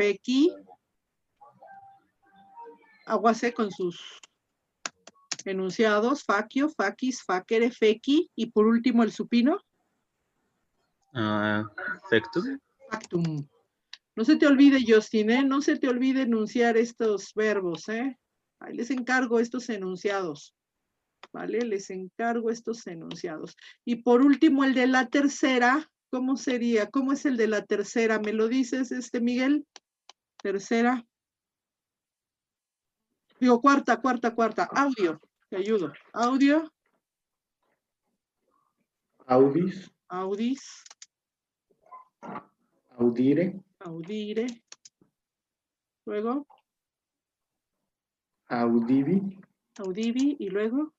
feci, aguase con sus enunciados, facio, facis, facere, feci, y por último el supino. Factum. Factum. No se te olvide, Justin, ¿eh? No se te olvide enunciar estos verbos, ¿eh? Ahí les encargo estos enunciados, ¿vale? Les encargo estos enunciados. Y por último, el de la tercera, ¿cómo sería? ¿Cómo es el de la tercera? ¿Me lo dices, Miguel? Tercera. Digo, cuarta. Audio, te ayudo. Audio. Audis. Audis. Audire. Audire. Luego. Audivi. Audivi. Y luego.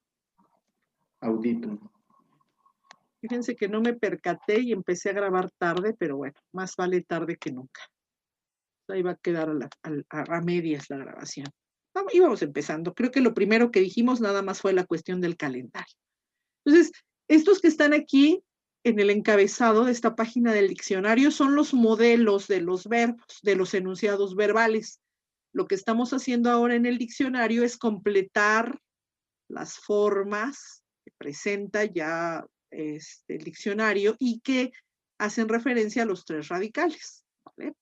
Auditum. Fíjense que no me percaté y empecé a grabar tarde, pero bueno, más vale tarde que nunca. Ahí va a quedar a medias la grabación. Íbamos empezando. Creo que lo primero que dijimos nada más fue la cuestión del calendario. Entonces, estos que están aquí en el encabezado de esta página del diccionario son los modelos de los verbos, de los enunciados verbales. Lo que estamos haciendo ahora en el diccionario es completar las formas que presenta ya el diccionario y que hacen referencia a los tres radicales, ¿vale?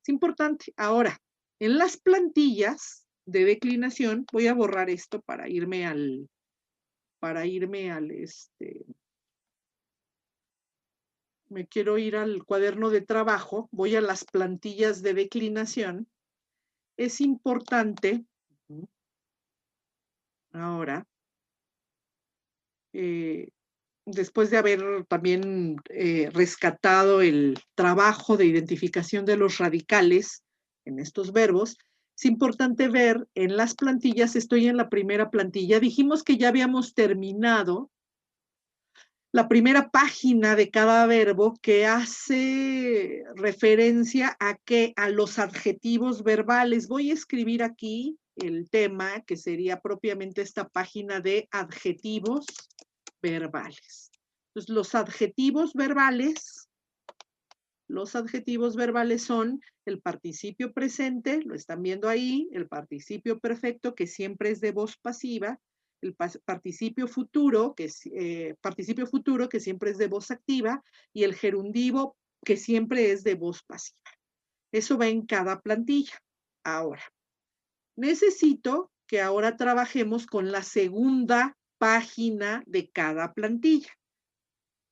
Es importante. Ahora, en las plantillas de declinación, voy a borrar esto para irme al me quiero ir al cuaderno de trabajo, voy a las plantillas de declinación. Es importante, ahora, después de haber también rescatado el trabajo de identificación de los radicales en estos verbos, es importante ver en las plantillas, estoy en la primera plantilla, dijimos que ya habíamos terminado la primera página de cada verbo que hace referencia a los adjetivos verbales. Voy a escribir aquí el tema que sería propiamente esta página de adjetivos verbales. Entonces, los adjetivos verbales son el participio presente, lo están viendo ahí, el participio perfecto, que siempre es de voz pasiva, el participio futuro, que siempre es de voz activa, y el gerundivo, que siempre es de voz pasiva. Eso va en cada plantilla. Ahora, necesito que ahora trabajemos con la segunda página de cada plantilla.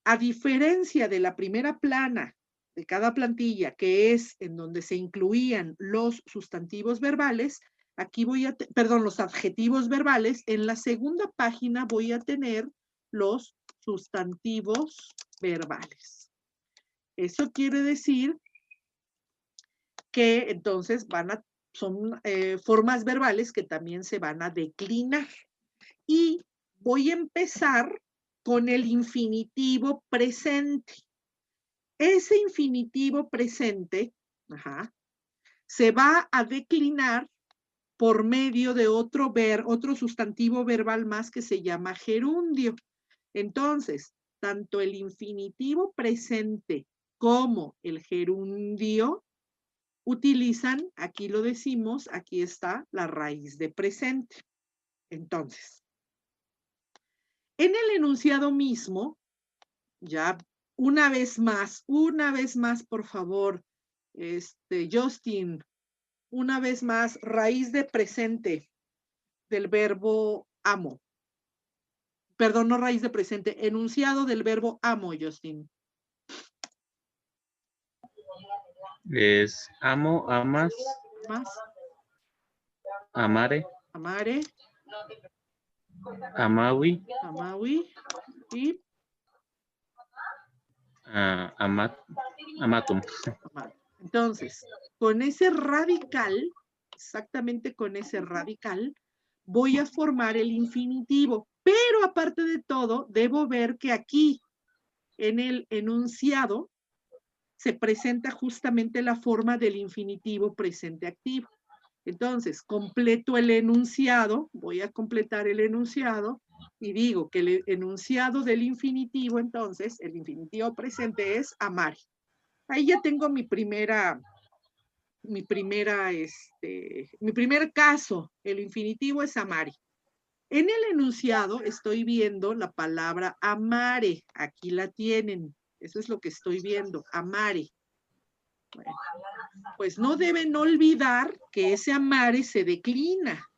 A diferencia de la primera plana de cada plantilla, que es en donde se incluían los sustantivos verbales, aquí los adjetivos verbales, en la segunda página voy a tener los sustantivos verbales. Eso quiere decir que entonces son formas verbales que también se van a declinar. Y voy a empezar con el infinitivo presente. Ese infinitivo presente se va a declinar por medio de otro sustantivo verbal más que se llama gerundio. Entonces, tanto el infinitivo presente como el gerundio utilizan, aquí lo decimos, aquí está la raíz de presente. Entonces, en el enunciado mismo, ya una vez más, por favor, Justin, una vez más, raíz de presente del verbo amo. Perdón, no raíz de presente, enunciado del verbo amo, Justin. Es amo, amas. Más. Amare. Amare. Amawi. Amawi. Y amatum. Entonces, con ese radical, exactamente con ese radical, voy a formar el infinitivo. Pero aparte de todo, debo ver que aquí, en el enunciado, se presenta justamente la forma del infinitivo presente activo. Entonces, completo el enunciado, voy a completar el enunciado, y digo que el enunciado del infinitivo, entonces, el infinitivo presente es amar. Ahí ya tengo mi primera mi primer caso, el infinitivo es amare. En el enunciado estoy viendo la palabra amare. Aquí la tienen. Eso es lo que estoy viendo, amare. Bueno, pues no deben olvidar que ese amare se declina.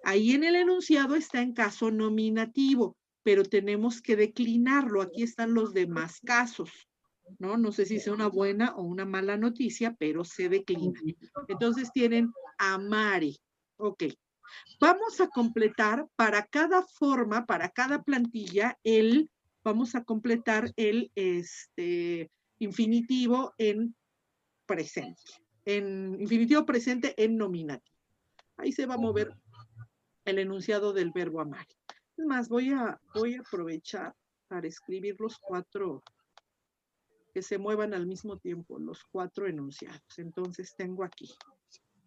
Ahí en el enunciado está en caso nominativo, pero tenemos que declinarlo. Aquí están los demás casos, ¿no? No sé si sea una buena o una mala noticia, pero se declina. Entonces tienen amare. Ok. Vamos a completar para cada forma, para cada plantilla, vamos a completar el infinitivo en presente. En infinitivo presente en nominativo. Ahí se va a mover el enunciado del verbo amar. Es más, voy a aprovechar para escribir los 4 que se muevan al mismo tiempo, los 4 enunciados. Entonces tengo aquí.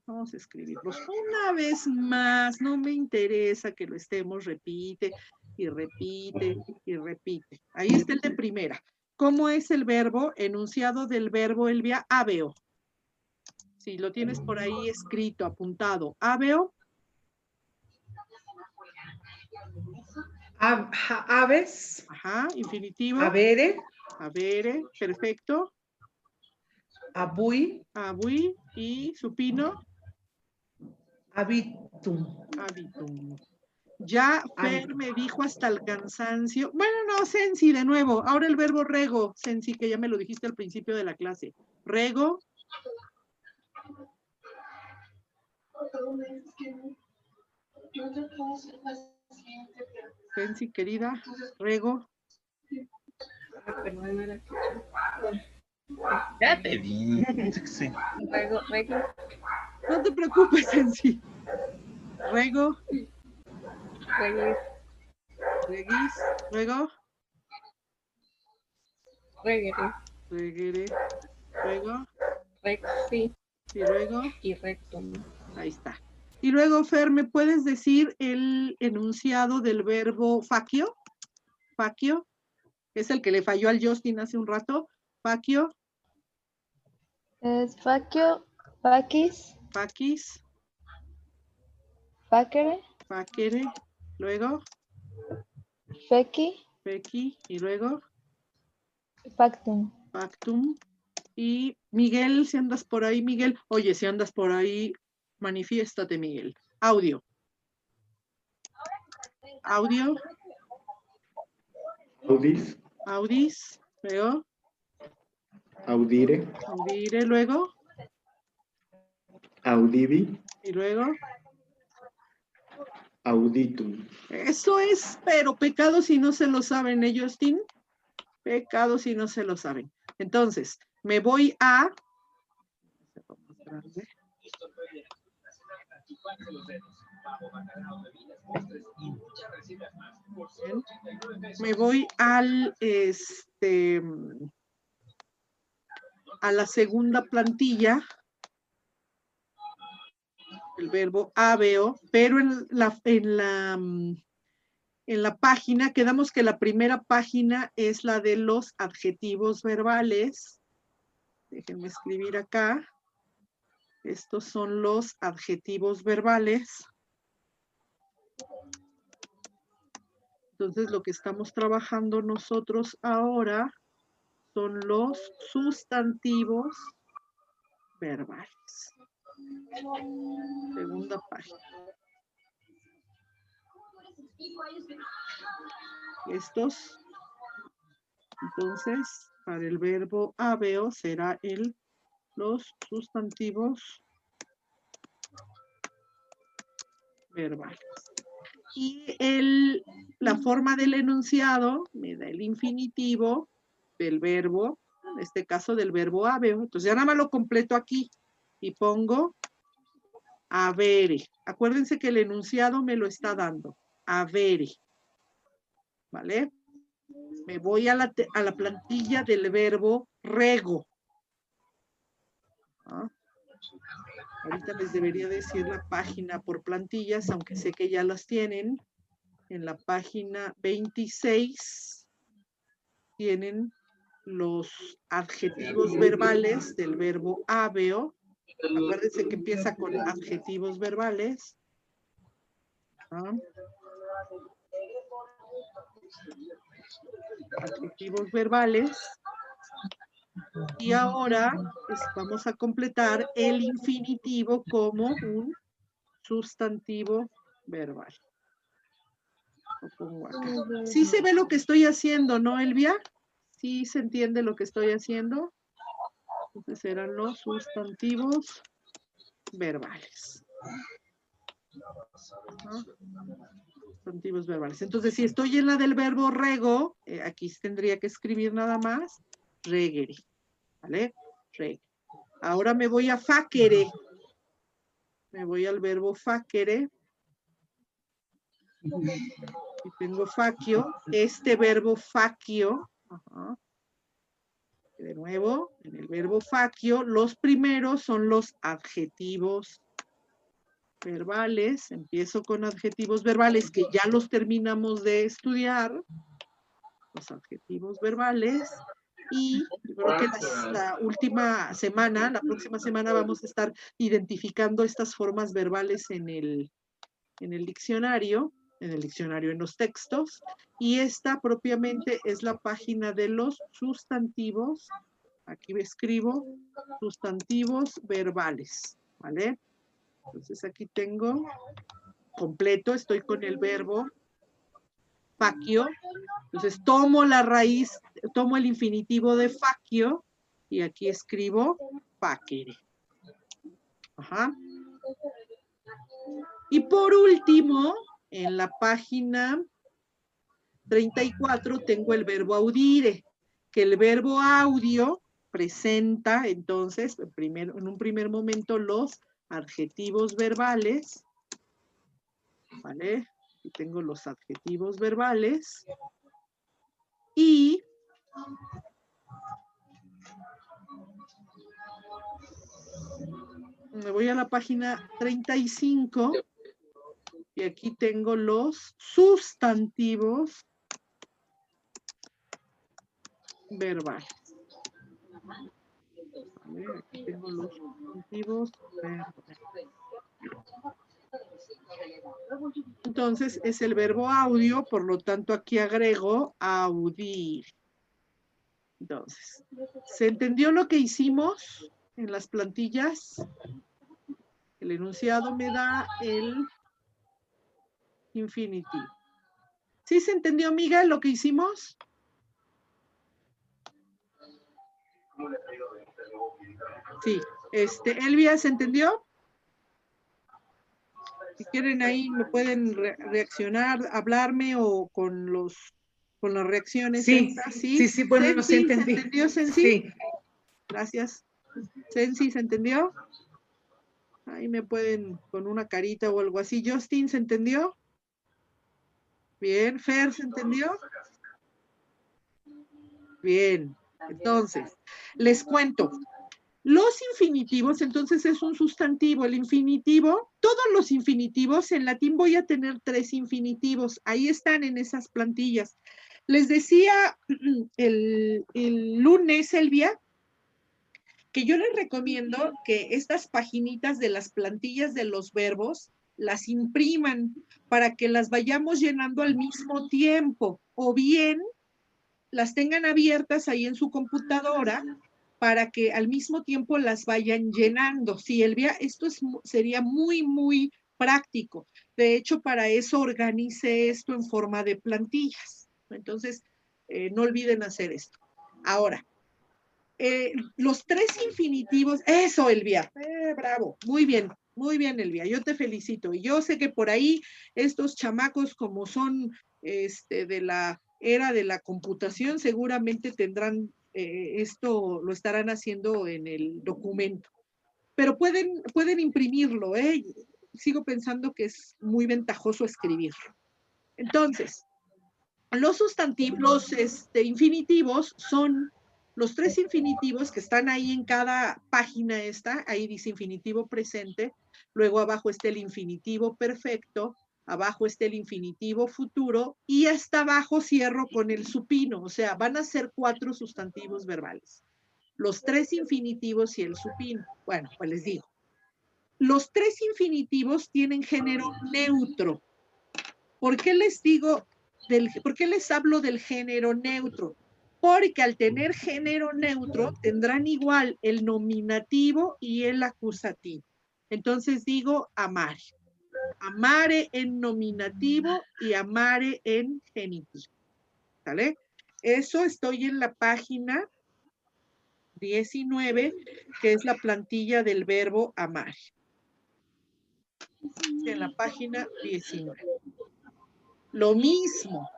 Vamos a escribirlos una vez más. No me interesa que lo estemos, repite y repite y repite. Ahí está el de primera. ¿Cómo es el verbo? Enunciado del verbo Elvia, habeo. Si lo tienes por ahí escrito, apuntado, habeo. Aves. Ajá, infinitivo. Avere. Avere, perfecto. Abui. Abui y supino. Habitum. Habitum. Ya Fer me dijo hasta el cansancio. Bueno, no, Sensi, de nuevo. Ahora el verbo rego, Sensi, que ya me lo dijiste al principio de la clase. Rego. Sensi, querida. Rego. Ya te vi. Sí. Rego. No te preocupes, Sensi. Rego. Reguis. Reguis. Luego. Regere. Regere. Luego. Rexi. Y luego. Y rectum. Ahí está. Y luego, Fer, ¿me puedes decir el enunciado del verbo facio? Facio. Es el que le falló al Justin hace un rato. Facio. Es facio, facis, Faquis. facere, Facere. Luego. feci, Fequi. Y luego. factum. Factum. Y Miguel, si andas por ahí, Miguel. Oye, si andas por ahí, manifiéstate, Miguel. Audio. Audio. Audis. Audis. Luego. Audire. Audire. Luego. Audivi. Y luego. Auditum. Eso es, pero pecado si no se lo saben, ¿eh, Justin? Pecado si no se lo saben. Entonces, me voy a... Me voy al, a la segunda plantilla, el verbo habeo, pero en la página, quedamos que la primera página es la de los adjetivos verbales. Déjenme escribir acá. Estos son los adjetivos verbales. Entonces, lo que estamos trabajando nosotros ahora son los sustantivos verbales. Segunda página. Estos, entonces, para el verbo habeo será los sustantivos verbales. Y la forma del enunciado me da el infinitivo del verbo, en este caso del verbo habeo. Entonces ya nada más lo completo aquí y pongo avere. Acuérdense que el enunciado me lo está dando. Avere. ¿Vale? Me voy a la plantilla del verbo rego. ¿Ah? Ahorita les debería decir la página por plantillas, aunque sé que ya las tienen. En la página 26 tienen los adjetivos verbales del verbo habeo. Acuérdense que empieza con adjetivos verbales. ¿Ah? Adjetivos verbales. Y ahora pues, vamos a completar el infinitivo como un sustantivo verbal. Lo pongo acá. Sí se ve lo que estoy haciendo, ¿no, Elvia? Sí se entiende lo que estoy haciendo. Entonces serán los sustantivos verbales. ¿No? Sustantivos verbales. Entonces, si estoy en la del verbo rego, aquí tendría que escribir nada más regere. ¿Vale? Regere. Ahora me voy a facere. Me voy al verbo facere. Y tengo facio. Este verbo facio. Ajá. De nuevo, en el verbo facio, los primeros son los adjetivos verbales. Empiezo con adjetivos verbales que ya los terminamos de estudiar. Los adjetivos verbales. Y yo creo que la última semana, la próxima semana, vamos a estar identificando estas formas verbales en el diccionario, en los textos. Y esta propiamente es la página de los sustantivos. Aquí me escribo sustantivos verbales, ¿vale? Entonces aquí tengo completo, estoy con el verbo facio. Entonces tomo la raíz, tomo el infinitivo de facio y aquí escribo facere. Ajá. Y por último, en la página 34 tengo el verbo audire, que el verbo audio presenta entonces en un primer momento los adjetivos verbales, ¿vale? Aquí tengo los adjetivos verbales y me voy a la página 35 y aquí tengo los sustantivos verbales. ¿Vale? Aquí tengo los sustantivos verbales. Entonces es el verbo audio, por lo tanto aquí agrego audir. Entonces, ¿se entendió lo que hicimos en las plantillas? El enunciado me da el infinitivo. ¿Sí se entendió, Miguel, lo que hicimos? Sí. Elvia, ¿se entendió? Si quieren ahí me pueden reaccionar, hablarme o con las reacciones. Sí, estas, sí, bueno, sí entendí. ¿Se entendió, Sensi? Sí. Gracias. Sensi, ¿se entendió? Ahí me pueden con una carita o algo así. Justin, ¿se entendió? Bien. Fer, ¿se entendió? Bien. Entonces, les cuento. Los infinitivos, entonces es un sustantivo. El infinitivo, todos los infinitivos, en latín voy a tener 3 infinitivos. Ahí están en esas plantillas. Les decía el lunes, Elvia, que yo les recomiendo que estas paginitas de las plantillas de los verbos las impriman para que las vayamos llenando al mismo tiempo, o bien las tengan abiertas ahí en su computadora para que al mismo tiempo las vayan llenando. Sí, Elvia, esto sería muy, muy práctico. De hecho, para eso organice esto en forma de plantillas. Entonces, no olviden hacer esto. Ahora, los 3 infinitivos, eso, Elvia, bravo, muy bien, Elvia, yo te felicito. Y yo sé que por ahí estos chamacos, como son de la era de la computación, seguramente tendrán esto, lo estarán haciendo en el documento. Pero pueden imprimirlo, ¿eh? Sigo pensando que es muy ventajoso escribirlo. Entonces, los sustantivos, infinitivos son los 3 infinitivos que están ahí en cada página ahí dice infinitivo presente, luego abajo está el infinitivo perfecto, abajo está el infinitivo futuro y hasta abajo cierro con el supino, o sea, van a ser 4 sustantivos verbales. los tres infinitivos y el supino. Bueno, pues les digo. Los tres infinitivos tienen género neutro. ¿Por qué les digo, por qué les hablo del género neutro? Porque al tener género neutro tendrán igual el nominativo y el acusativo. Entonces digo amare. Amare en nominativo y amare en genitivo. ¿Sale? Eso estoy en la página 19, que es la plantilla del verbo amar. En la página 19. Lo mismo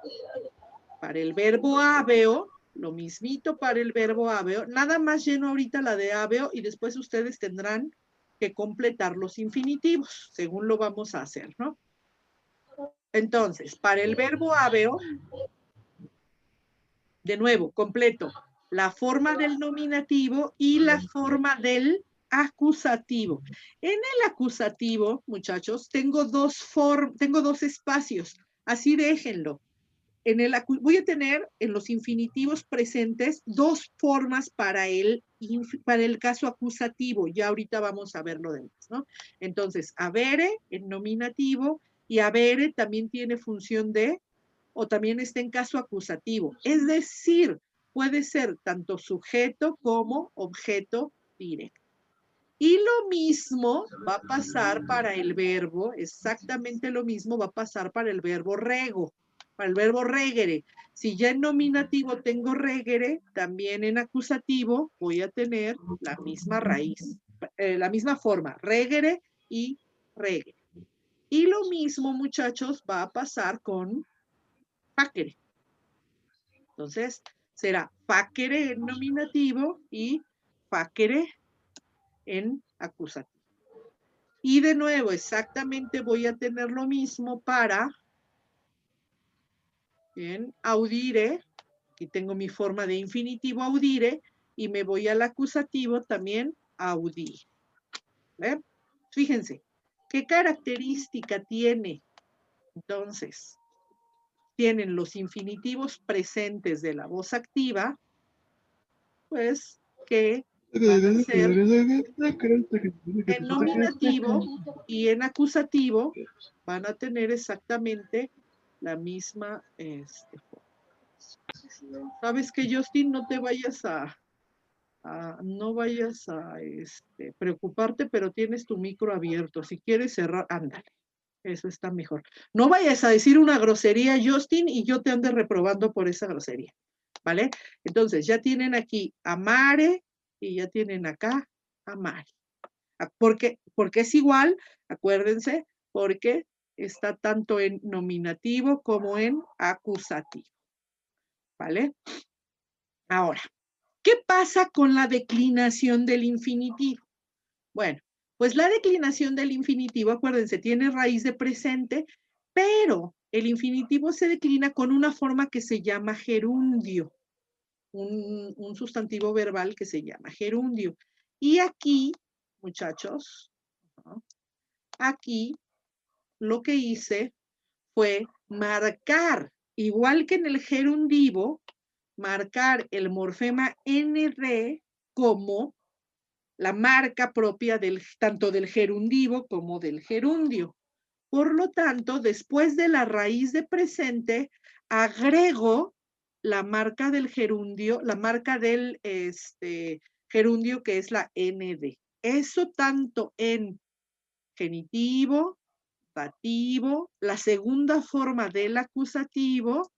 para el verbo habeo, lo mismito para el verbo habeo. Nada más lleno ahorita la de habeo y después ustedes tendrán que completar los infinitivos, según lo vamos a hacer, ¿no? Entonces, para el verbo habeo, de nuevo, completo la forma del nominativo y la forma del acusativo. En el acusativo, muchachos, tengo dos espacios, así déjenlo. Voy a tener en los infinitivos presentes dos formas para el caso acusativo. Ya ahorita vamos a ver lo demás, ¿no? Entonces, avere en nominativo y avere también tiene función de, o también está en caso acusativo. Es decir, puede ser tanto sujeto como objeto directo. Y lo mismo va a pasar para el verbo, exactamente lo mismo va a pasar para el verbo rego, para el verbo regere. Si ya en nominativo tengo regere, también en acusativo voy a tener la misma raíz, la misma forma, regere y regere. Y lo mismo, muchachos, va a pasar con facere. Entonces, será facere en nominativo y facere en acusativo. Y de nuevo, exactamente voy a tener lo mismo para audire. Aquí tengo mi forma de infinitivo audire y me voy al acusativo también audire. ¿Ve? Fíjense, ¿qué característica tiene? Entonces, tienen los infinitivos presentes de la voz activa, pues que van a ser en nominativo y en acusativo van a tener exactamente la misma forma. ¿Sabes qué, Justin? No te vayas no vayas a preocuparte, pero tienes tu micro abierto. Si quieres cerrar, ándale. Eso está mejor. No vayas a decir una grosería, Justin, y yo te ande reprobando por esa grosería. ¿Vale? Entonces, ya tienen aquí amare y ya tienen acá amare. Porque es igual, acuérdense, porque está tanto en nominativo como en acusativo. ¿Vale? Ahora, ¿qué pasa con la declinación del infinitivo? Bueno, pues la declinación del infinitivo, acuérdense, tiene raíz de presente, pero el infinitivo se declina con una forma que se llama gerundio, un sustantivo verbal que se llama gerundio. Y aquí, muchachos, ¿no? Aquí lo que hice fue marcar, igual que en el gerundivo, marcar el morfema ND como la marca propia tanto del gerundivo como del gerundio. Por lo tanto, después de la raíz de presente, agrego la marca del gerundio, la marca del gerundio que es la ND. Eso tanto en genitivo, dativo, la segunda forma del acusativo,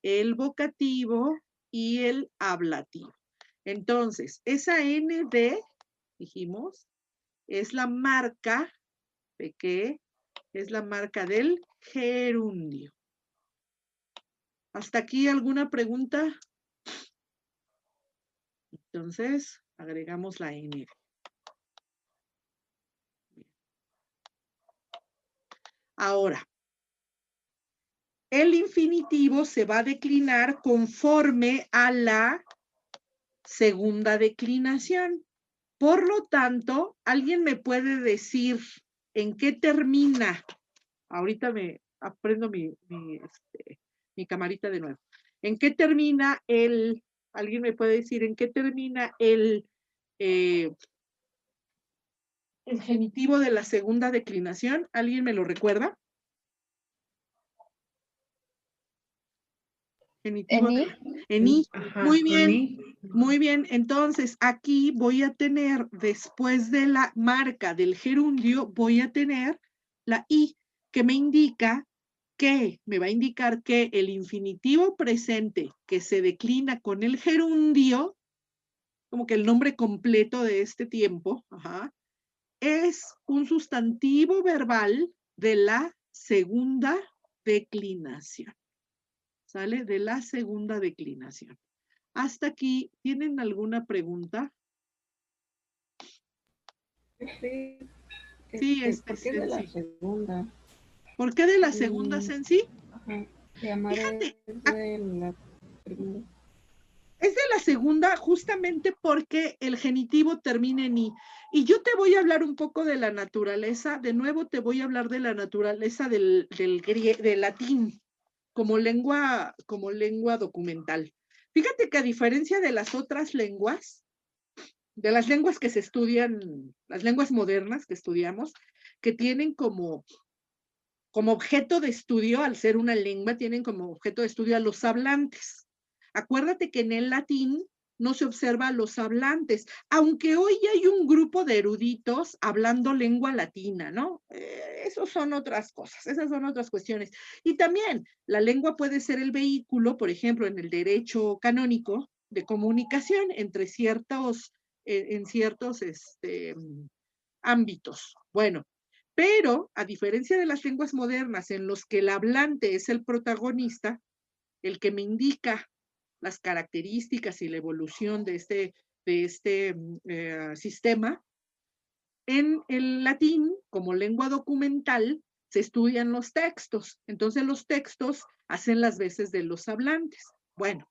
el vocativo y el ablativo. Entonces, esa ND, dijimos, es la marca de qué? Es la marca del gerundio. ¿Hasta aquí alguna pregunta? Entonces, agregamos la N. Ahora, el infinitivo se va a declinar conforme a la segunda declinación. Por lo tanto, ¿alguien me puede decir en qué termina? Ahorita me aprendo mi camarita de nuevo. ¿En qué termina el ¿Alguien me puede decir en qué termina el genitivo de la segunda declinación? ¿Alguien me lo recuerda? Genitivo ¿En de i? en i. Ajá, Muy con bien, i. muy bien. Entonces, aquí voy a tener, después de la marca del gerundio, voy a tener la i, que me indica que, me va a indicar que el infinitivo presente que se declina con el gerundio, como que el nombre completo de este tiempo, ajá, es un sustantivo verbal de la segunda declinación. ¿Sale? De la segunda declinación. Hasta aquí, ¿tienen alguna pregunta? Sí, Sí, ¿por qué de la Sensi. segunda? ¿Por qué de la segunda, Sensi? Ajá, llamar Fíjate, es de la primera. es de la segunda justamente porque el genitivo termina en i. Y yo te voy a hablar un poco de la naturaleza, de nuevo te voy a hablar de la naturaleza del latín como lengua documental. Fíjate que a diferencia de las otras lenguas, de las lenguas que se estudian, las lenguas modernas que estudiamos, que tienen como objeto de estudio, al ser una lengua, tienen como objeto de estudio a los hablantes. Acuérdate que en el latín no se observa a los hablantes, aunque hoy hay un grupo de eruditos hablando lengua latina, ¿no? Esos son otras cosas, esas son otras cuestiones. Y también la lengua puede ser el vehículo, por ejemplo, en el derecho canónico, de comunicación entre ciertos, en ciertos ámbitos. Bueno, pero a diferencia de las lenguas modernas en los que el hablante es el protagonista, el que me indica las características y la evolución de este sistema, en el latín, como lengua documental, se estudian los textos. Entonces los textos hacen las veces de los hablantes. Bueno,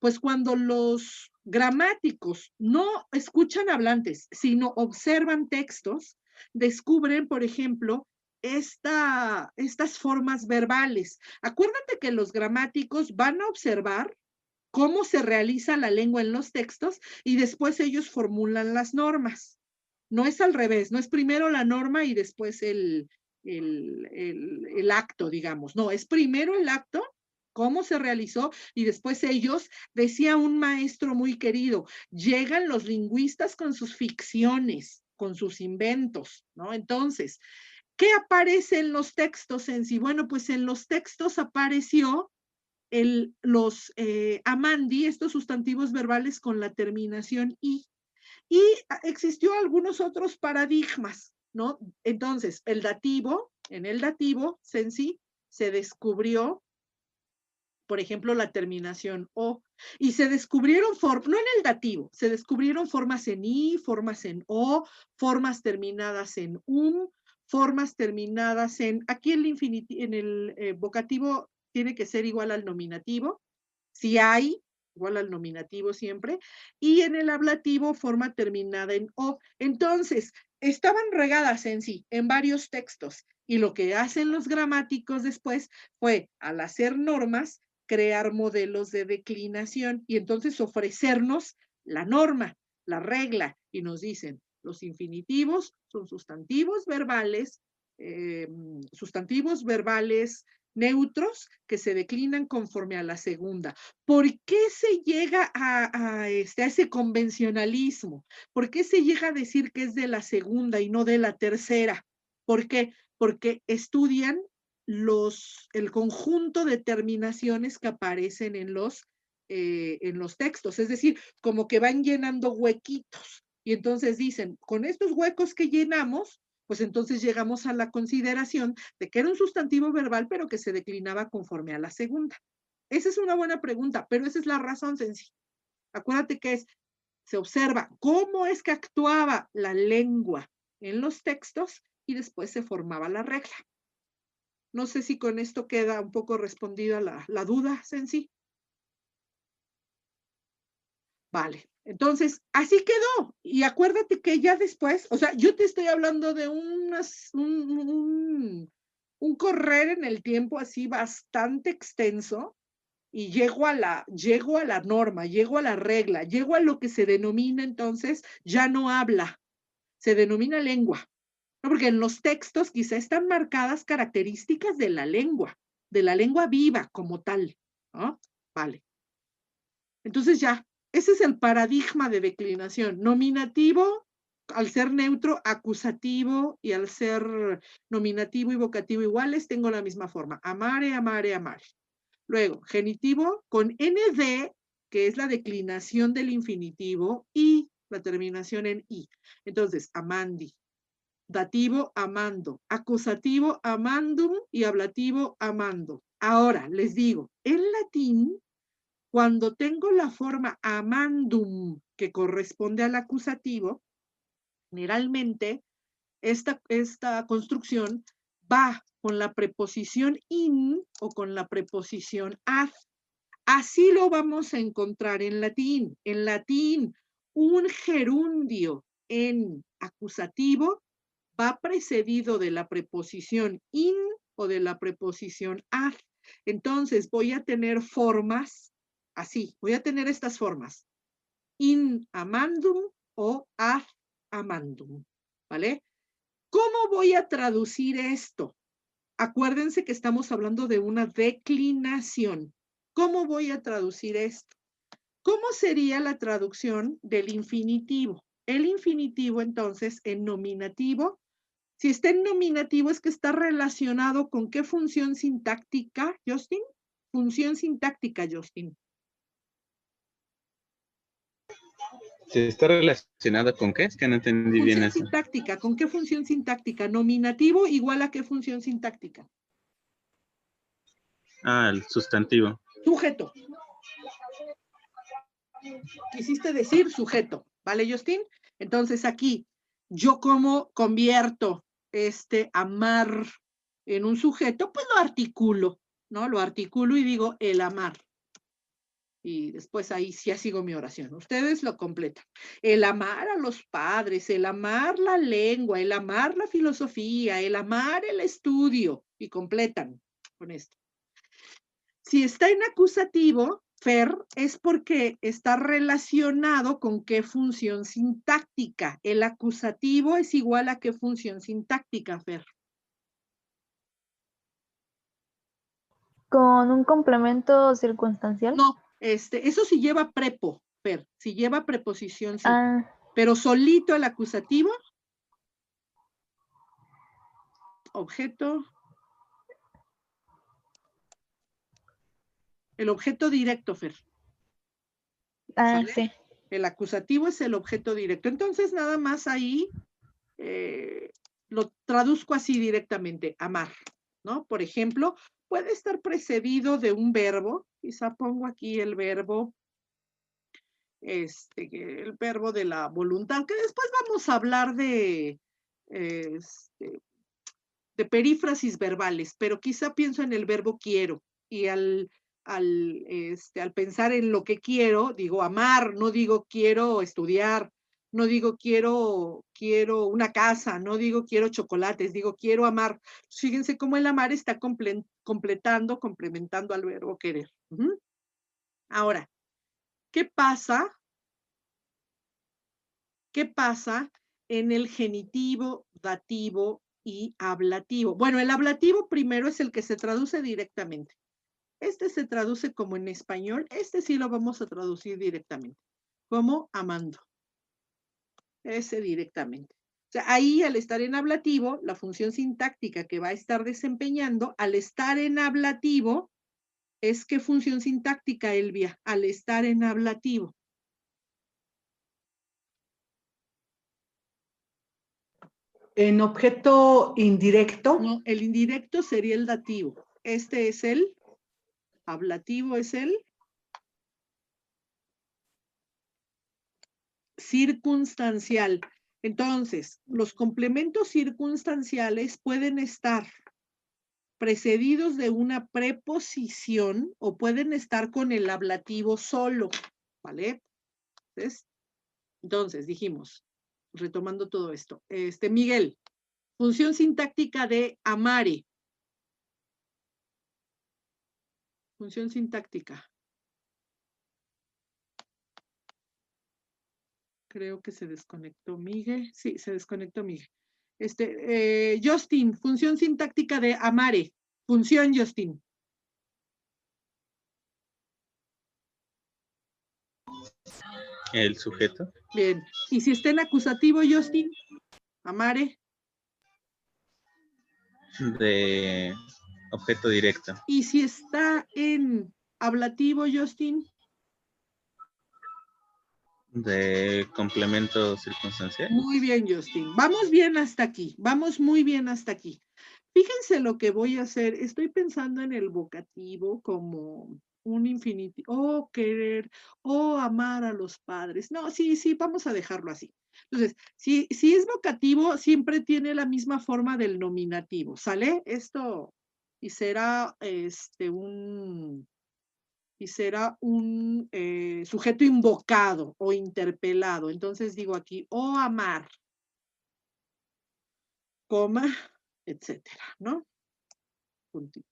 pues cuando los gramáticos no escuchan hablantes, sino observan textos, descubren, por ejemplo, estas formas verbales. Acuérdate que los gramáticos van a observar cómo se realiza la lengua en los textos y después ellos formulan las normas. No es al revés, no es primero la norma y después el acto, digamos. No, es primero el acto, cómo se realizó, y después ellos, decía un maestro muy querido, llegan los lingüistas con sus ficciones, con sus inventos, ¿no? Entonces, ¿qué aparece en los textos en sí? Bueno, pues en los textos apareció los amandi, estos sustantivos verbales con la terminación i. Y existió algunos otros paradigmas, ¿no? Entonces, en el dativo, sensi, se descubrió, por ejemplo, la terminación o, y se descubrieron no en el dativo, se descubrieron formas en i, formas en o, formas terminadas en formas terminadas en, aquí en el vocativo tiene que ser igual al nominativo, si hay, igual al nominativo siempre, y en el ablativo forma terminada en o. Entonces, estaban regadas en sí, en varios textos, y lo que hacen los gramáticos después fue, al hacer normas, crear modelos de declinación y entonces ofrecernos la norma, la regla, y nos dicen, los infinitivos son sustantivos verbales neutros que se declinan conforme a la segunda. ¿Por qué se llega a ese convencionalismo? ¿Por qué se llega a decir que es de la segunda y no de la tercera? ¿Por qué? Porque estudian el conjunto de terminaciones que aparecen en los textos, es decir, como que van llenando huequitos. Y entonces dicen, con estos huecos que llenamos, pues entonces llegamos a la consideración de que era un sustantivo verbal, pero que se declinaba conforme a la segunda. Esa es una buena pregunta, pero esa es la razón sencilla. Acuérdate que se observa cómo es que actuaba la lengua en los textos y después se formaba la regla. No sé si con esto queda un poco respondida la duda, Sensi. Vale, entonces así quedó. Y acuérdate que ya después, o sea, yo te estoy hablando de un correr en el tiempo así bastante extenso, y llego a la norma, llego a la regla, llego a lo que se denomina entonces, ya no habla, se denomina lengua. ¿No? Porque en los textos quizá están marcadas características de la lengua viva como tal, ¿no? Vale. Entonces ya, ese es el paradigma de declinación. Nominativo, al ser neutro, acusativo, y al ser nominativo y vocativo iguales, tengo la misma forma. Amare, amare, amare. Luego, genitivo con nd, que es la declinación del infinitivo, y la terminación en i. Entonces, amandi. Dativo, amando. Acusativo, amandum, y ablativo, amando. Ahora, les digo, en latín, cuando tengo la forma amandum, que corresponde al acusativo, generalmente esta construcción va con la preposición in o con la preposición ad. Así lo vamos a encontrar en latín. En latín, un gerundio en acusativo va precedido de la preposición in o de la preposición ad. Entonces voy a tener formas así, voy a tener estas formas. In amandum o ad amandum, ¿vale? ¿Cómo voy a traducir esto? Acuérdense que estamos hablando de una declinación. ¿Cómo voy a traducir esto? ¿Cómo sería la traducción del infinitivo? El infinitivo, entonces, en nominativo, si está en nominativo es que está relacionado con qué función sintáctica, Justin. Función sintáctica, Justin. ¿Se está relacionada con qué? Es que no entendí bien Función eso. sintáctica. ¿Con qué función sintáctica? Nominativo igual a qué función sintáctica. Ah, el sustantivo. Sujeto. Quisiste decir sujeto, ¿vale, Justin? Entonces aquí, yo como convierto amar en un sujeto, pues lo articulo, ¿no? Lo articulo y digo el amar. Y después ahí sí ya sigo mi oración. Ustedes lo completan. El amar a los padres, el amar la lengua, el amar la filosofía, el amar el estudio, y completan con esto. Si está en acusativo, Fer, es porque está relacionado con qué función sintáctica. El acusativo es igual a qué función sintáctica, Fer. ¿Con un complemento circunstancial? No, eso sí lleva prepo, Fer, si lleva preposición, sí. Ah, Pero solito el acusativo, objeto, el objeto directo, Fer. ¿Sale? sí. El acusativo es el objeto directo. Entonces, nada más ahí lo traduzco así directamente, amar, ¿no? Por ejemplo, puede estar precedido de un verbo, quizá pongo aquí el verbo, el verbo de la voluntad, que después vamos a hablar de perífrasis verbales, pero quizá pienso en el verbo quiero, y al pensar en lo que quiero, digo amar, no digo quiero estudiar, no digo quiero una casa, no digo quiero chocolates, digo quiero amar. Fíjense cómo el amar está complementando al verbo querer. Ahora, ¿qué pasa en el genitivo, dativo y ablativo? Bueno, el ablativo primero es el que se traduce directamente. Este se traduce como en español, este sí lo vamos a traducir directamente, como amando. Ese directamente. O sea, ahí al estar en ablativo, la función sintáctica que va a estar desempeñando, al estar en ablativo, es ¿qué función sintáctica, Elvia? Al estar en ablativo. En objeto indirecto. No, el indirecto sería el dativo. Este es el ablativo, es el circunstancial. Entonces, los complementos circunstanciales pueden estar precedidos de una preposición o pueden estar con el ablativo solo, ¿vale? Entonces dijimos, retomando todo esto, Miguel, función sintáctica de amare. Función sintáctica. Creo que se desconectó Miguel. Sí, se desconectó Miguel. Justin, función sintáctica de amare. Función, Justin. El sujeto. Bien. ¿Y si está en acusativo, Justin? Amare. De objeto directo. ¿Y si está en ablativo, Justin? De complemento circunstancial. Muy bien, Justin. Vamos bien hasta aquí. Vamos muy bien hasta aquí. Fíjense lo que voy a hacer. Estoy pensando en el vocativo como un infinitivo. Oh, querer. Oh, amar a los padres. No, sí, vamos a dejarlo así. Entonces, si es vocativo, siempre tiene la misma forma del nominativo. ¿Sale? Esto, y será un sujeto invocado o interpelado. Entonces digo aquí, o amar, coma, etcétera, ¿no? Puntito.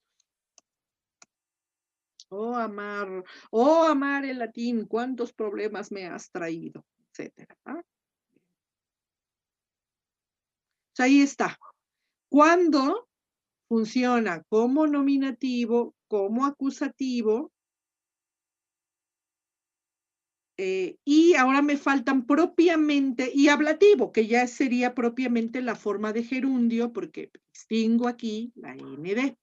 O amar el latín, cuántos problemas me has traído, etcétera. ¿Ah? Pues ahí está. Cuando funciona como nominativo, como acusativo, y ahora me faltan propiamente, y ablativo, que ya sería propiamente la forma de gerundio, porque distingo aquí la ND.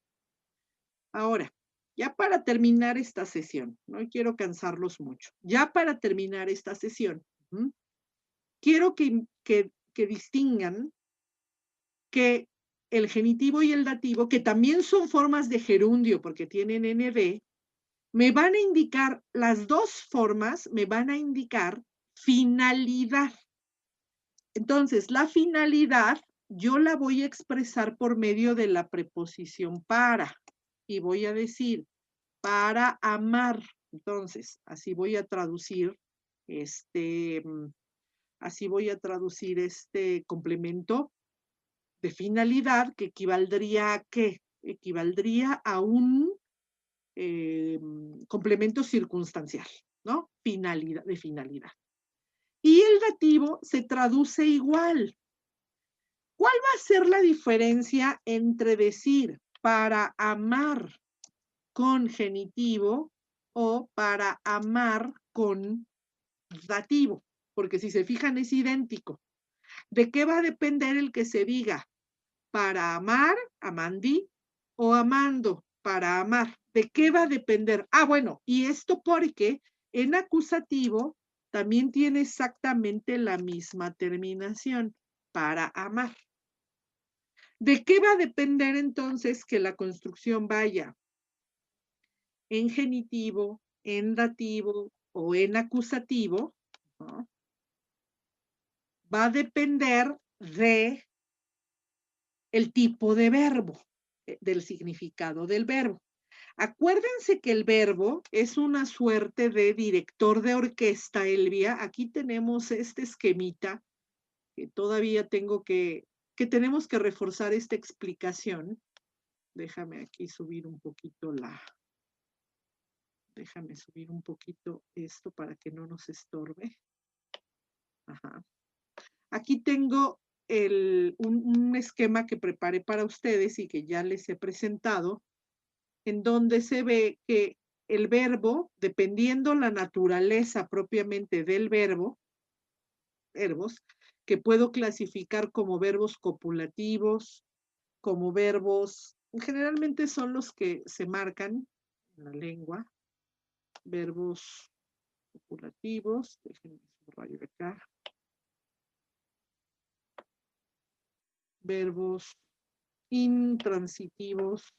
Ahora, ya para terminar esta sesión, no quiero cansarlos mucho, ya para terminar esta sesión, quiero que distingan que el genitivo y el dativo, que también son formas de gerundio porque tienen ND, me van a indicar, las dos formas me van a indicar finalidad. Entonces, la finalidad yo la voy a expresar por medio de la preposición para. Y voy a decir, para amar. Entonces, así voy a traducir este complemento de finalidad que equivaldría a ¿qué? Equivaldría a un complemento circunstancial, ¿no? Finalidad, de finalidad. Y el dativo se traduce igual. ¿Cuál va a ser la diferencia entre decir para amar con genitivo o para amar con dativo? Porque si se fijan es idéntico. ¿De qué va a depender el que se diga para amar, amandi, o amando, para amar? ¿De qué va a depender? Ah, bueno, y esto porque en acusativo también tiene exactamente la misma terminación, para amar. ¿De qué va a depender entonces que la construcción vaya en genitivo, en dativo o en acusativo? ¿No? Va a depender de el tipo de verbo, del significado del verbo. Acuérdense que el verbo es una suerte de director de orquesta, Elvia. Aquí tenemos este esquemita que todavía tenemos que reforzar esta explicación. Déjame aquí subir un poquito déjame subir un poquito esto para que no nos estorbe. Ajá. Aquí tengo un esquema que preparé para ustedes y que ya les he presentado, en donde se ve que el verbo, dependiendo la naturaleza propiamente del verbos, que puedo clasificar como verbos copulativos, como verbos, generalmente son los que se marcan en la lengua, verbos copulativos, déjenme subrayo acá, verbos intransitivos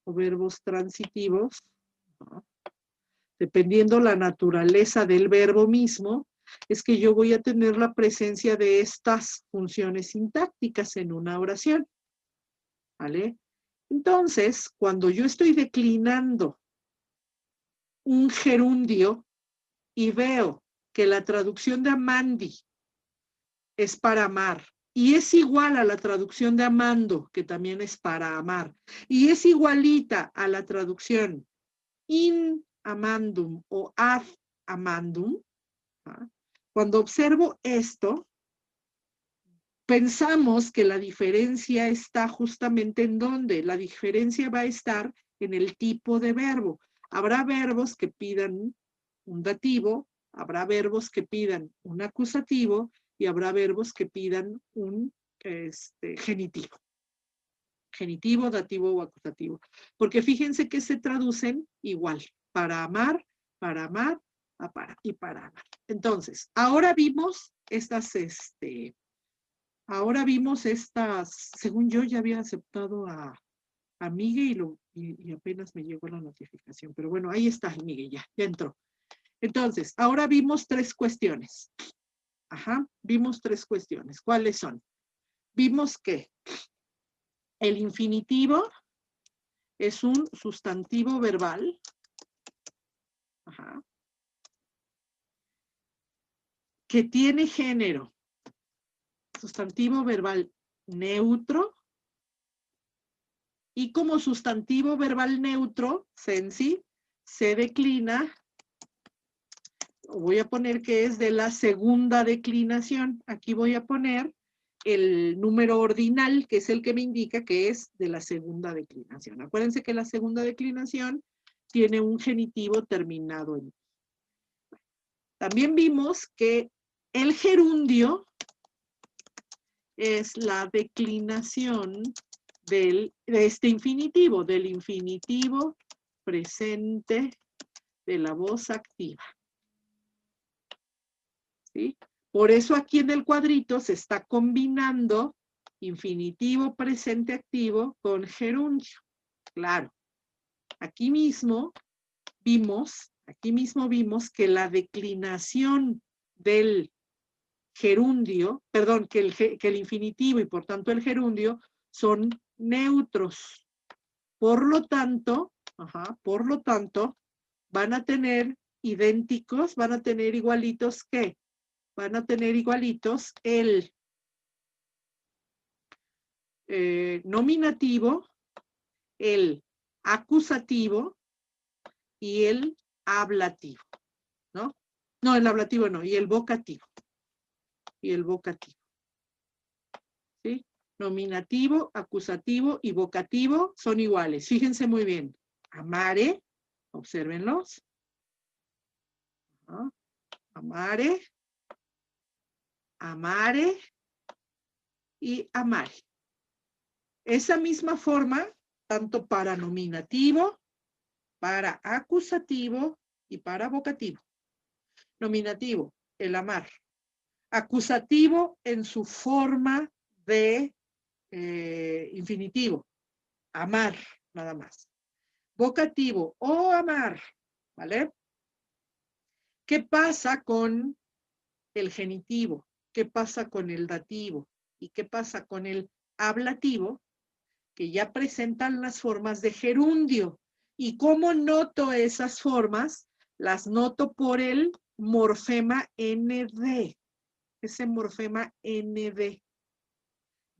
o verbos transitivos, ¿no? Dependiendo la naturaleza del verbo mismo, es que yo voy a tener la presencia de estas funciones sintácticas en una oración, ¿vale? Entonces, cuando yo estoy declinando un gerundio y veo que la traducción de amandi es para amar, y es igual a la traducción de amando, que también es para amar, y es igualita a la traducción in amandum o ad amandum, ¿ah? Cuando observo esto, pensamos que la diferencia está justamente en dónde. La diferencia va a estar en el tipo de verbo. Habrá verbos que pidan un dativo, habrá verbos que pidan un acusativo y habrá verbos que pidan un genitivo. Genitivo, dativo o acusativo. Porque fíjense que se traducen igual. Para amar, y para amar. Entonces, ahora vimos estas, según yo ya había aceptado a Miguel y apenas me llegó la notificación. Pero bueno, ahí está Miguel, ya entró. Entonces, ahora vimos 3 cuestiones. Ajá, vimos 3 cuestiones. ¿Cuáles son? Vimos que el infinitivo es un sustantivo verbal. Ajá. Que tiene género. Sustantivo verbal neutro. Y como sustantivo verbal neutro, sensi, se declina, voy a poner que es de la segunda declinación. Aquí voy a poner el número ordinal, que es el que me indica que es de la segunda declinación. Acuérdense que la segunda declinación tiene un genitivo terminado en. También vimos que el gerundio es la declinación de este infinitivo, del infinitivo presente de la voz activa. ¿Sí? Por eso aquí en el cuadrito se está combinando infinitivo presente activo con gerundio. Claro. Aquí mismo vimos que la declinación del gerundio, perdón, que el infinitivo y por tanto el gerundio son neutros. Por lo tanto, van a tener idénticos, van a tener igualitos ¿qué? Van a tener igualitos el nominativo, el acusativo y el ablativo, ¿no? No, el ablativo no, y el vocativo. ¿Sí? Nominativo, acusativo y vocativo son iguales. Fíjense muy bien. Amare, obsérvenlos. ¿No? Amare, amare y amare. Esa misma forma, tanto para nominativo, para acusativo y para vocativo. Nominativo, el amar. Acusativo en su forma de infinitivo. Amar, nada más. Vocativo, o amar, ¿vale? ¿Qué pasa con el genitivo? ¿Qué pasa con el dativo? ¿Y qué pasa con el ablativo? Que ya presentan las formas de gerundio. ¿Y cómo noto esas formas? Las noto por el morfema ND. Ese morfema ND.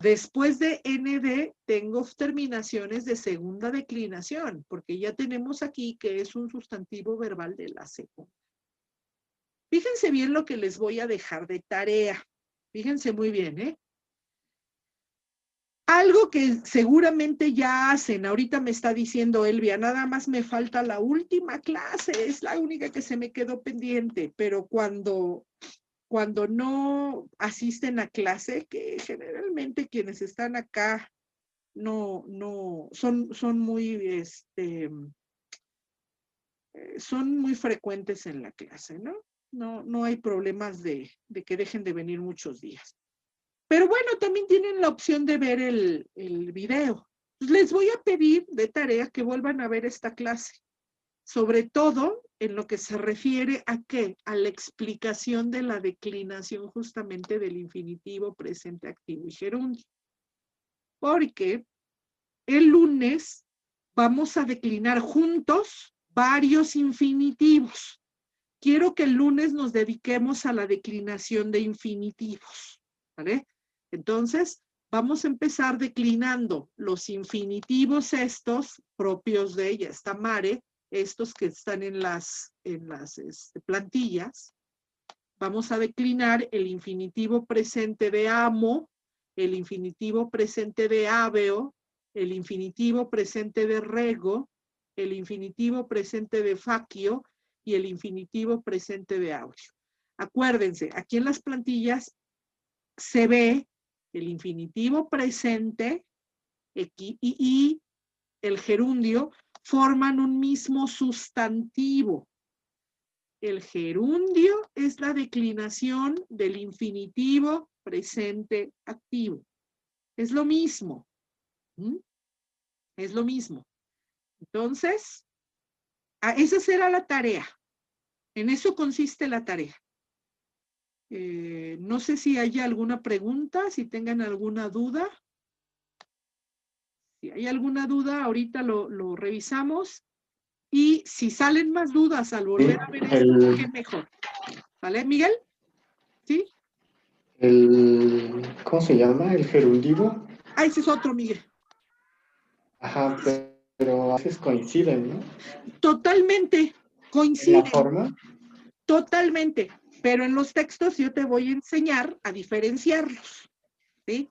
Después de ND tengo terminaciones de segunda declinación, porque ya tenemos aquí que es un sustantivo verbal de la segunda. Fíjense bien lo que les voy a dejar de tarea. Fíjense muy bien, ¿eh? Algo que seguramente ya hacen, ahorita me está diciendo Elvia, nada más me falta la última clase, es la única que se me quedó pendiente, pero cuando no asisten a clase, que generalmente quienes están acá no, son muy, son muy frecuentes en la clase, ¿no? No hay problemas de que dejen de venir muchos días. Pero bueno, también tienen la opción de ver el video. Les voy a pedir de tarea que vuelvan a ver esta clase. Sobre todo en lo que se refiere a ¿qué? A la explicación de la declinación justamente del infinitivo presente activo y gerundio. Porque el lunes vamos a declinar juntos varios infinitivos. Quiero que el lunes nos dediquemos a la declinación de infinitivos, ¿vale? Entonces, vamos a empezar declinando los infinitivos estos propios de ella. Está Mare, estos que están en las plantillas. Vamos a declinar el infinitivo presente de amo, el infinitivo presente de habeo, el infinitivo presente de rego, el infinitivo presente de facio y el infinitivo presente de audio. Acuérdense, aquí en las plantillas se ve el infinitivo presente y el gerundio forman un mismo sustantivo. El gerundio es la declinación del infinitivo presente activo. Es lo mismo. ¿Mm? Es lo mismo. Entonces, esa será la tarea. En eso consiste la tarea. No sé si hay alguna pregunta, si tengan alguna duda. Si hay alguna duda, ahorita lo revisamos. Y si salen más dudas al volver a ver esto, qué mejor. ¿Vale, Miguel? ¿Sí? ¿Cómo se llama? ¿El gerundivo? Ah, ese es otro, Miguel. Ajá, pero a veces coinciden, ¿no? Totalmente En coinciden. la forma. Totalmente. Pero en los textos yo te voy a enseñar a diferenciarlos. ¿Sí?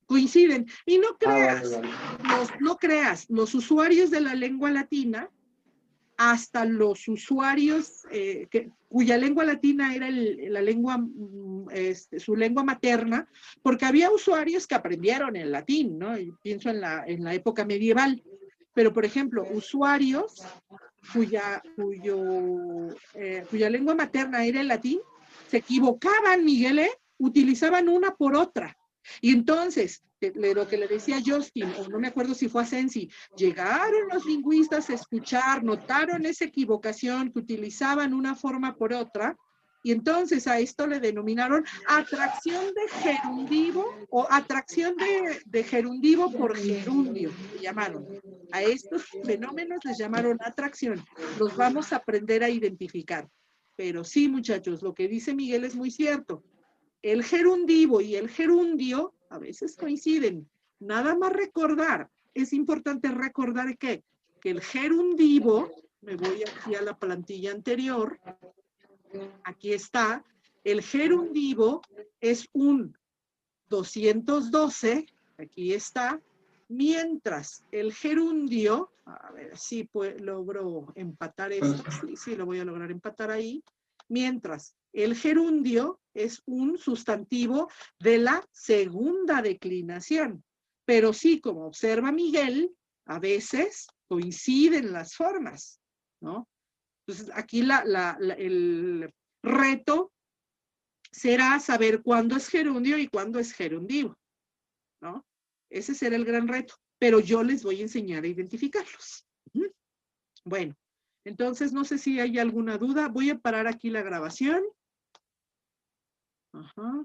Coinciden. Y no creas, Vale. no creas, los usuarios de la lengua latina, hasta los usuarios cuya lengua latina era la lengua, su lengua materna, porque había usuarios que aprendieron el latín, ¿no? Y pienso en la época medieval. Pero, por ejemplo, usuarios cuya lengua materna era el latín, se equivocaban, Miguel, utilizaban una por otra. Y entonces, lo que le decía Justin, o no me acuerdo si fue a Sensi, llegaron los lingüistas a escuchar, notaron esa equivocación, que utilizaban una forma por otra, y entonces a esto le denominaron atracción de gerundivo o atracción de gerundivo por gerundio, le llamaron. A estos fenómenos les llamaron atracción. Los vamos a aprender a identificar. Pero sí, muchachos, lo que dice Miguel es muy cierto. El gerundivo y el gerundio a veces coinciden. Nada más recordar, es importante recordar que el gerundivo, me voy aquí a la plantilla anterior, aquí está, el gerundivo es un 212, aquí está, mientras el gerundio, a ver si logro empatar esto, sí, lo voy a lograr empatar ahí, mientras el gerundio es un sustantivo de la segunda declinación. Pero sí, como observa Miguel, a veces coinciden las formas, ¿no? Entonces, aquí el reto será saber cuándo es gerundio y cuándo es gerundivo, ¿no? Ese será el gran reto, pero yo les voy a enseñar a identificarlos. Bueno, entonces no sé si hay alguna duda. Voy a parar aquí la grabación. Ajá.